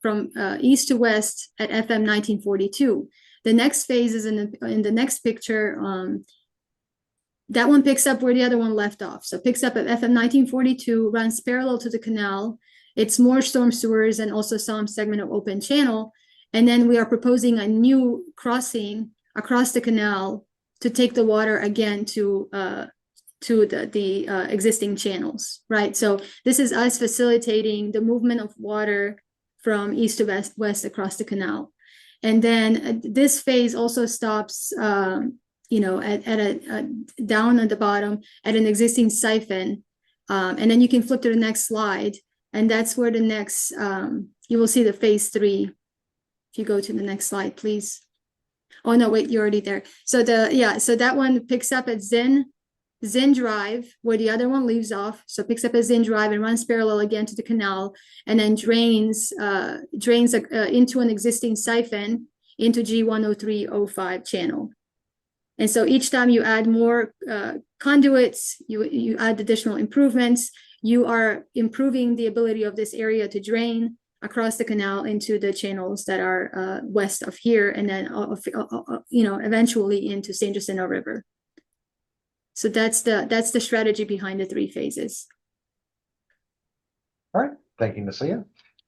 from east to west at FM 1942. The next phase is in the next picture. That one picks up where the other one left off. So picks up at FM 1942, runs parallel to the canal. It's more storm sewers and also some segment of open channel. And then we are proposing a new crossing across the canal to take the water again to the existing channels, right? So this is us facilitating the movement of water from east to west across the canal. And then this phase also stops, you know, at a down at the bottom at an existing siphon. And then you can flip to the next slide. And that's where the next, you will see the phase 3. If you go to the next slide, please. Oh, no, wait, you're already there. So so that one picks up at Zinn Drive, where the other one leaves off. So picks up at Zinn Drive and runs parallel again to the canal, and then drains into an existing siphon into G10305 channel. And so each time you add more conduits, you add additional improvements, you are improving the ability of this area to drain across the canal into the channels that are west of here, and then you know, eventually into St. Jacinto River. So that's the strategy behind the 3 phases. All right, thank you, Nasia.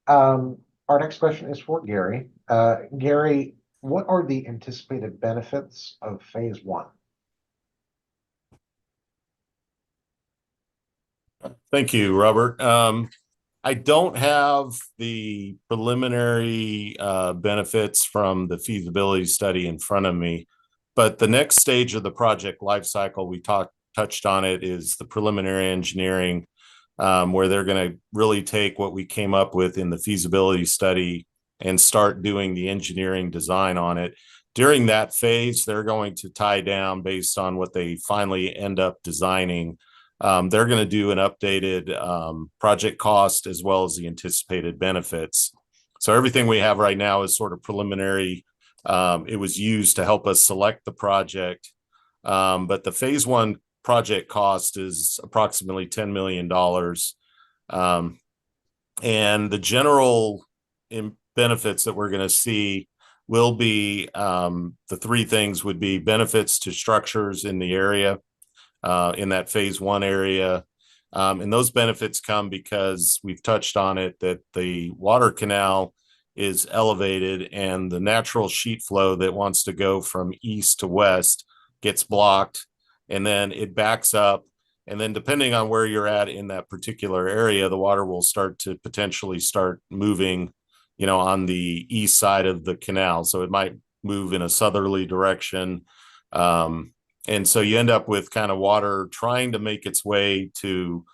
Our next question is for Gary. Gary, what are the anticipated benefits of phase 1? Thank you, Robert. I don't have the preliminary benefits from the feasibility study in front of me, but the next stage of the project lifecycle, we touched on it, is the preliminary engineering, where they're going to really take what we came up with in the feasibility study and start doing the engineering design on it. During that phase, they're going to tie down based on what they finally end up designing. They're going to do an updated project cost as well as the anticipated benefits. So everything we have right now is sort of preliminary. It was used to help us select the project. But the phase 1 project cost is approximately $10 million. And the general benefits that we're going to see will be, the 3 things would be benefits to structures in the area, in that phase 1 area. And those benefits come because we've touched on it, that the water canal is elevated and the natural sheet flow that wants to go from east to west gets blocked, and then it backs up. And then depending on where you're at in that particular area, the water will start to potentially start moving, you know, on the east side of the canal. So it might move in a southerly direction. And so you end up with kind of water trying to make its way to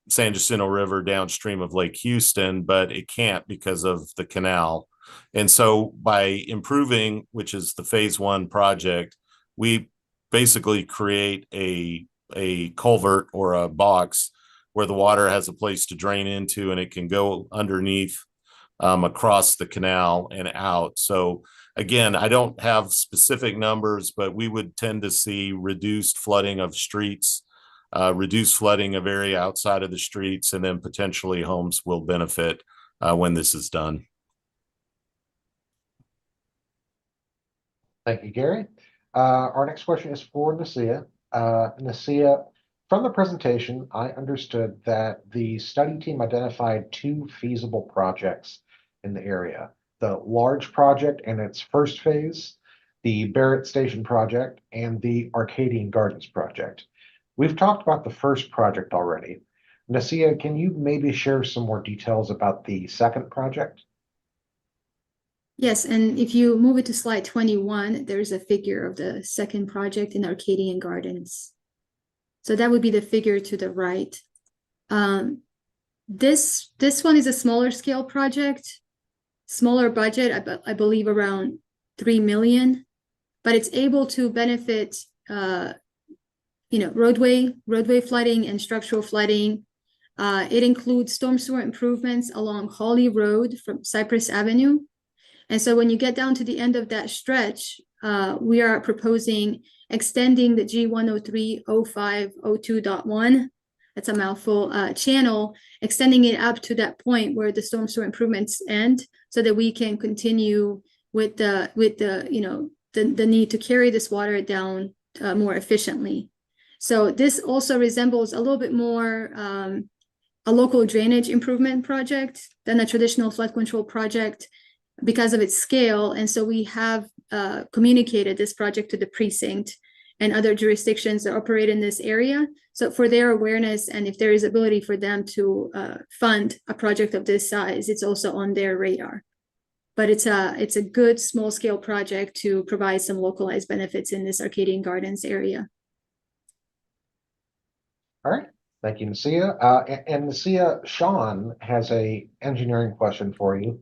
San Jacinto River downstream of Lake Houston, but it can't because of the canal. And so by improving, which is the phase 1 project, we basically create a culvert or a box where the water has a place to drain into, and it can go underneath across the canal and out. So again, I don't have specific numbers, but we would tend to see reduced flooding of streets, reduced flooding of area outside of the streets, and then potentially homes will benefit when this is done. Thank you, Gary. Our next question is for Nasia. Nasia, from the presentation, I understood that the study team identified 2 feasible projects in the area: the large project in its first phase, the Barrett Station project, and the Arcadian Gardens project. We've talked about the first project already. Nasia, can you maybe share some more details about the second project? Yes, and if you move it to slide 21, there's a figure of the second project in Arcadian Gardens. So that would be the figure to the right. This one is a smaller scale project, smaller budget, I believe around 3 million, but it's able to benefit you know, roadway flooding and structural flooding. It includes storm sewer improvements along Hawley Road from Cypress Avenue. And so when you get down to the end of that stretch, we are proposing extending the G1030502.1, that's a mouthful, channel, extending it up to that point where the storm sewer improvements end, so that we can continue with the you know, the need to carry this water down more efficiently. So this also resembles a little bit more a local drainage improvement project than a traditional flood control project because of its scale. And so we have communicated this project to the precinct and other jurisdictions that operate in this area. So for their awareness, and if there is ability for them to fund a project of this size, it's also on their radar. But it's a good small scale project to provide some localized benefits in this Arcadian Gardens area. All right, thank you, Nasia. And Nasia, Sean has a engineering question for you.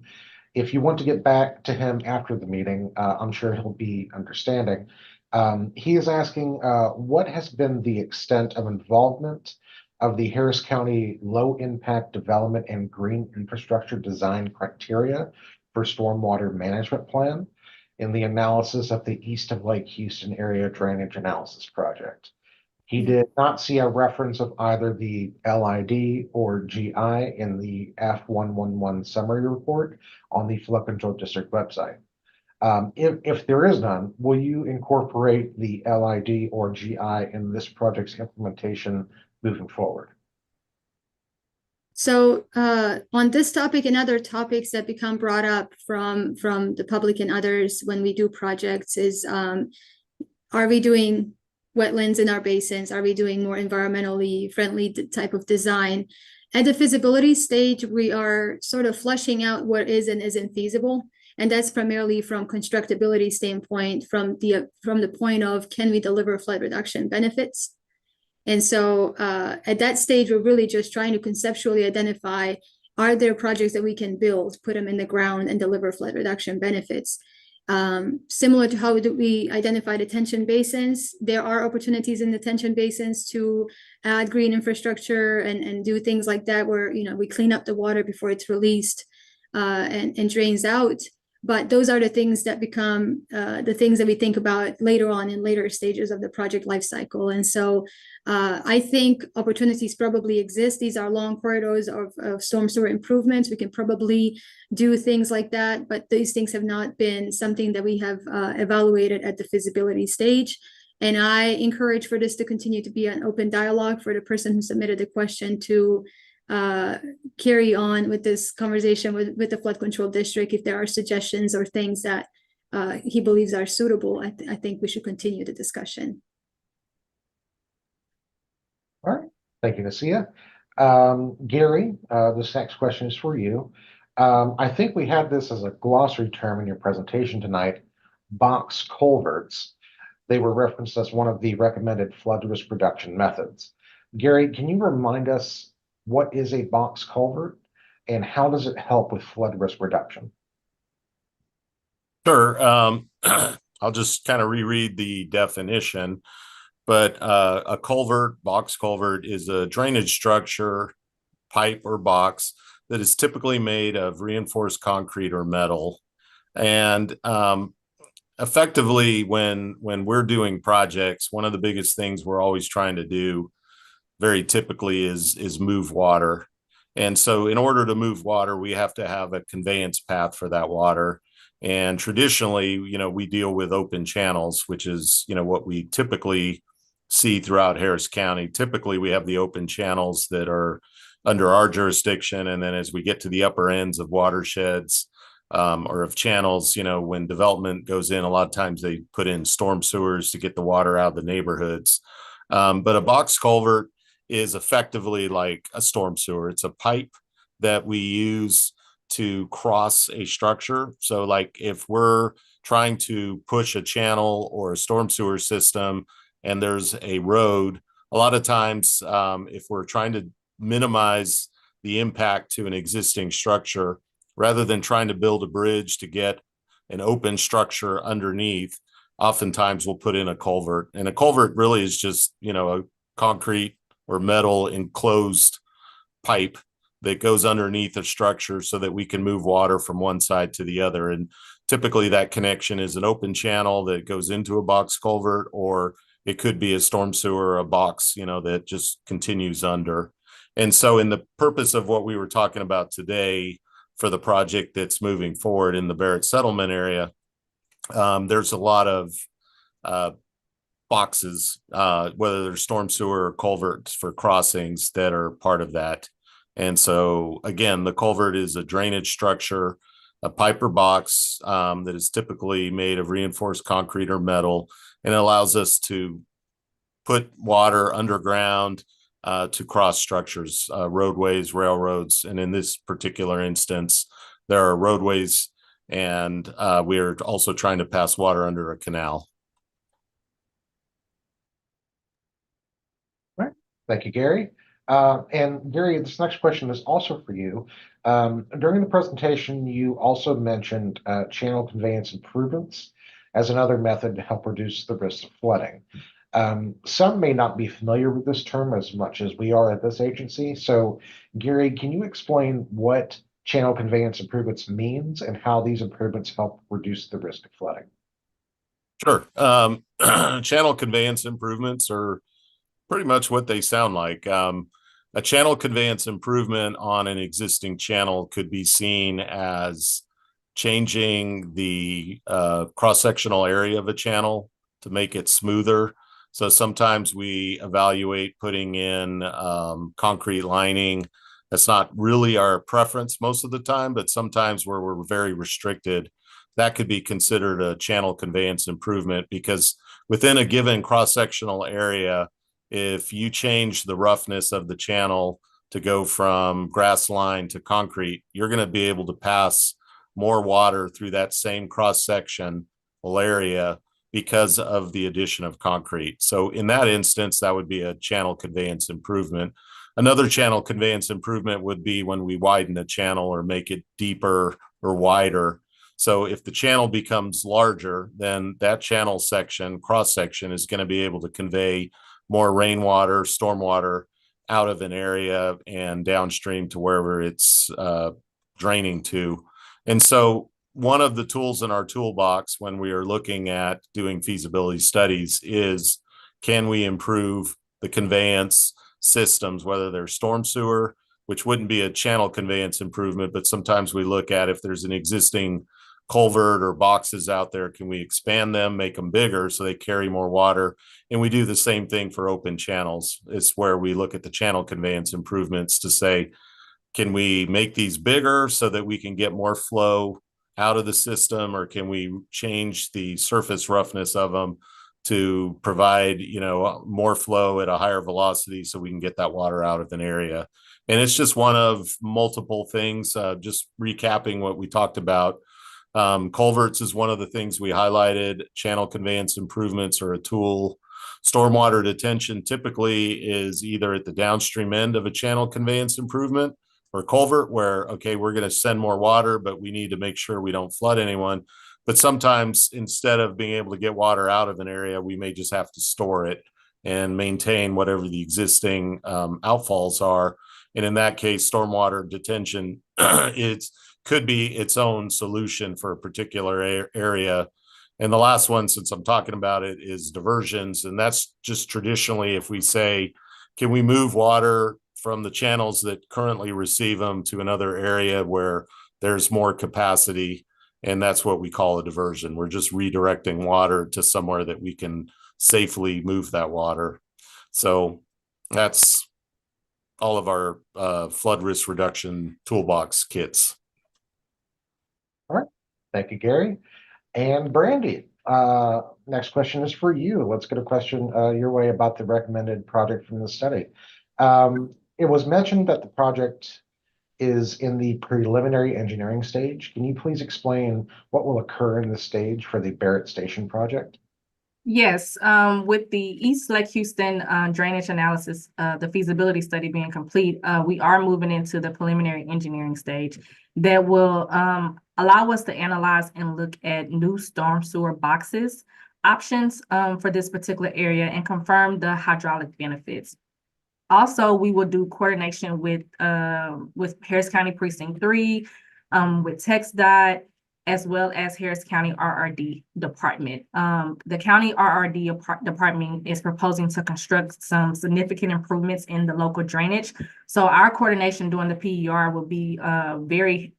If you want to get back to him after the meeting, I'm sure he'll be understanding. He is asking, what has been the extent of involvement of the Harris County Low Impact Development and Green Infrastructure Design Criteria for Stormwater Management Plan in the analysis of the East of Lake Houston Area Drainage Analysis Project? He did not see a reference of either the LID or GI in the F111 summary report on the Flood Control District website. If there is none, will you incorporate the LID or GI in this project's implementation moving forward? So on this topic and other topics that become brought up from the public and others when we do projects is, are we doing wetlands in our basins? Are we doing more environmentally friendly type of design? At the feasibility stage, we are sort of fleshing out what is and isn't feasible. And that's primarily from constructability standpoint, from the point of, can we deliver flood reduction benefits? And so at that stage, we're really just trying to conceptually identify, are there projects that we can build, put them in the ground and deliver flood reduction benefits? Similar to how we identify detention basins, there are opportunities in detention basins to add green infrastructure and do things like that, where, you know, we clean up the water before it's released and drains out. But those are the things that become the things that we think about later on in later stages of the project life cycle. And so I think opportunities probably exist. These are long corridors of storm sewer improvements. We can probably do things like that, but these things have not been something that we have evaluated at the feasibility stage. And I encourage for this to continue to be an open dialogue for the person who submitted the question to carry on with this conversation with the flood control district. If there are suggestions or things that he believes are suitable, I think we should continue the discussion. All right, thank you, Nasia. Gary, this next question is for you. I think we had this as a glossary term in your presentation tonight, box culverts. They were referenced as one of the recommended flood risk reduction methods. Gary, can you remind us what is a box culvert and how does it help with flood risk reduction? Sure. I'll just kind of reread the definition, but a culvert, box culvert, is a drainage structure, pipe or box that is typically made of reinforced concrete or metal. And effectively, when we're doing projects, one of the biggest things we're always trying to do very typically is move water. And so in order to move water, we have to have a conveyance path for that water. And traditionally, you know, we deal with open channels, which is, you know, what we typically see throughout Harris County. Typically, we have the open channels that are under our jurisdiction. And then as we get to the upper ends of watersheds or of channels, you know, when development goes in, a lot of times they put in storm sewers to get the water out of the neighborhoods. But a box culvert is effectively like a storm sewer. It's a pipe that we use to cross a structure. So like if we're trying to push a channel or a storm sewer system and there's a road, a lot of times if we're trying to minimize the impact to an existing structure, rather than trying to build a bridge to get an open structure underneath, oftentimes we'll put in a culvert. And a culvert really is just, you know, a concrete or metal enclosed pipe that goes underneath a structure so that we can move water from one side to the other. And typically that connection is an open channel that goes into a box culvert, or it could be a storm sewer or a box, you know, that just continues under. And so in the purpose of what we were talking about today for the project that's moving forward in the Barrett settlement area, there's a lot of boxes, whether they're storm sewer or culverts for crossings that are part of that. And so again, the culvert is a drainage structure a piper box that is typically made of reinforced concrete or metal, and it allows us to put water underground to cross structures, roadways, railroads, and in this particular instance, there are roadways, and we are also trying to pass water under a canal. All right. Thank you, Gary. And Gary, this next question is also for you. During the presentation, you also mentioned channel conveyance improvements as another method to help reduce the risk of flooding. Some may not be familiar with this term as much as we are at this agency. So, Gary, can you explain what channel conveyance improvements means and how these improvements help reduce the risk of flooding? Sure. Channel conveyance improvements are pretty much what they sound like. A channel conveyance improvement on an existing channel could be seen as changing the cross-sectional area of a channel to make it smoother. So sometimes we evaluate putting in concrete lining. That's not really our preference most of the time, but sometimes where we're very restricted, that could be considered a channel conveyance improvement, because within a given cross-sectional area, if you change the roughness of the channel to go from grass line to concrete, you're going to be able to pass more water through that same cross-sectional area because of the addition of concrete. So in that instance, that would be a channel conveyance improvement. Another channel conveyance improvement would be when we widen a channel or make it deeper or wider. So if the channel becomes larger, then that channel section, cross section, is going to be able to convey more rainwater, stormwater out of an area and downstream to wherever it's draining to. And so one of the tools in our toolbox when we are looking at doing feasibility studies is, can we improve the conveyance systems, whether they're storm sewer, which wouldn't be a channel conveyance improvement, but sometimes we look at if there's an existing culvert or boxes out there, can we expand them, make them bigger so they carry more water? And we do the same thing for open channels. It's where we look at the channel conveyance improvements to say, can we make these bigger so that we can get more flow out of the system, or can we change the surface roughness of them to provide, more flow at a higher velocity so we can get that water out of an area? And it's just one of multiple things. Just recapping what we talked about. Culverts is one of the things we highlighted. Channel conveyance improvements are a tool. Stormwater detention typically is either at the downstream end of a channel conveyance improvement or culvert, where, okay, we're going to send more water, but we need to make sure we don't flood anyone. But sometimes instead of being able to get water out of an area, we may just have to store it and maintain whatever the existing outfalls are. And in that case, stormwater detention could be its own solution for a particular area. And the last one, since I'm talking about it, is diversions. And that's just traditionally, if we say, can we move water from the channels that currently receive them to another area where there's more capacity? And that's what we call a diversion. We're just redirecting water to somewhere that we can safely move that water. So that's all of our flood risk reduction toolbox kits. All right. Thank you, Gary. And Brandy, next question is for you. Let's get a question your way about the recommended project from the study. It was mentioned that the project is in the preliminary engineering stage. Can you please explain what will occur in this stage for the Barrett Station project? Yes, with the East Lake Houston drainage analysis, the feasibility study being complete, we are moving into the preliminary engineering stage that will allow us to analyze and look at new storm sewer boxes options for this particular area and confirm the hydraulic benefits. Also, we will do coordination with Harris County Precinct 3, with TxDOT, as well as Harris County RRD department. The county RRD department is proposing to construct some significant improvements in the local drainage. So our coordination during the PER will be very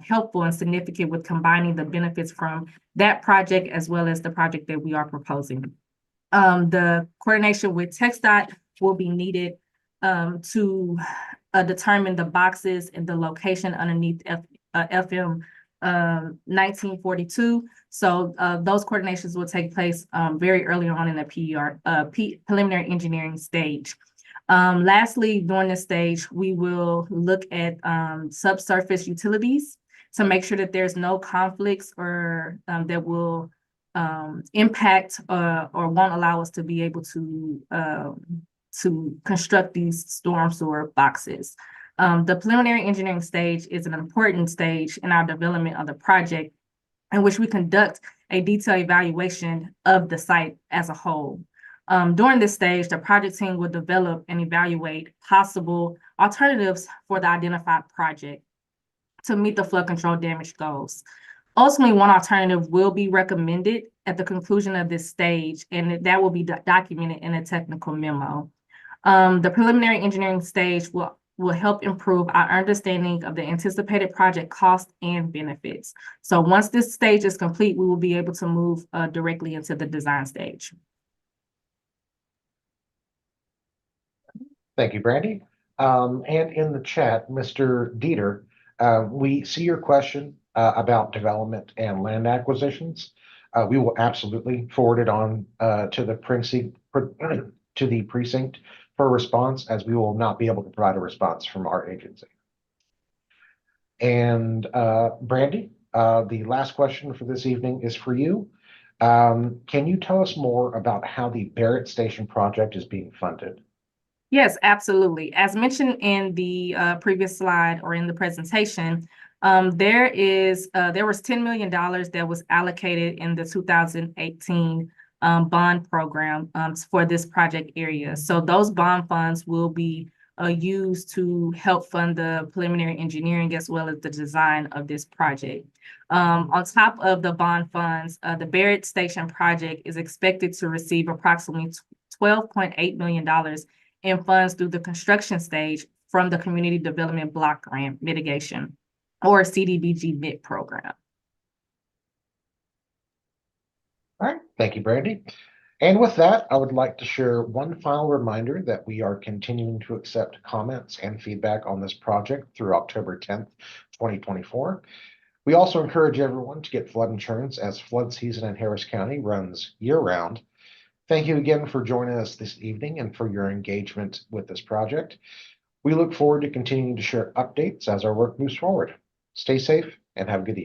helpful and significant with combining the benefits from that project as well as the project that we are proposing. The coordination with TxDOT will be needed to determine the boxes and the location underneath FM 1942. So those coordinations will take place very early on in the preliminary engineering stage. Lastly, during this stage, we will look at subsurface utilities to make sure that there's no conflicts or that will impact or won't allow us to be able to construct these storm sewer boxes. The preliminary engineering stage is an important stage in our development of the project in which we conduct a detailed evaluation of the site as a whole. During this stage, the project team will develop and evaluate possible alternatives for the identified project to meet the flood control damage goals. Ultimately, one alternative will be recommended at the conclusion of this stage, and that will be documented in a technical memo. The preliminary engineering stage will help improve our understanding of the anticipated project costs and benefits. So once this stage is complete, we will be able to move directly into the design stage. Thank you, Brandy. And in the chat, Mr. Dieter, we see your question about development and land acquisitions. We will absolutely forward it on to the precinct for a response, as we will not be able to provide a response from our agency. And Brandy, the last question for this evening is for you. Can you tell us more about how the Barrett Station project is being funded? Yes, absolutely. As mentioned in the previous slide or in the presentation, there was $10 million that was allocated in the 2018 bond program for this project area. So those bond funds will be used to help fund the preliminary engineering as well as the design of this project. On top of the bond funds, the Barrett Station project is expected to receive approximately $12.8 million in funds through the construction stage from the Community Development Block Grant Mitigation, or CDBG MIT program. All right, thank you, Brandy. And with that, I would like to share one final reminder that we are continuing to accept comments and feedback on this project through October 10th, 2024. We also encourage everyone to get flood insurance, as flood season in Harris County runs year-round. Thank you again for joining us this evening and for your engagement with this project. We look forward to continuing to share updates as our work moves forward. Stay safe and have a good evening.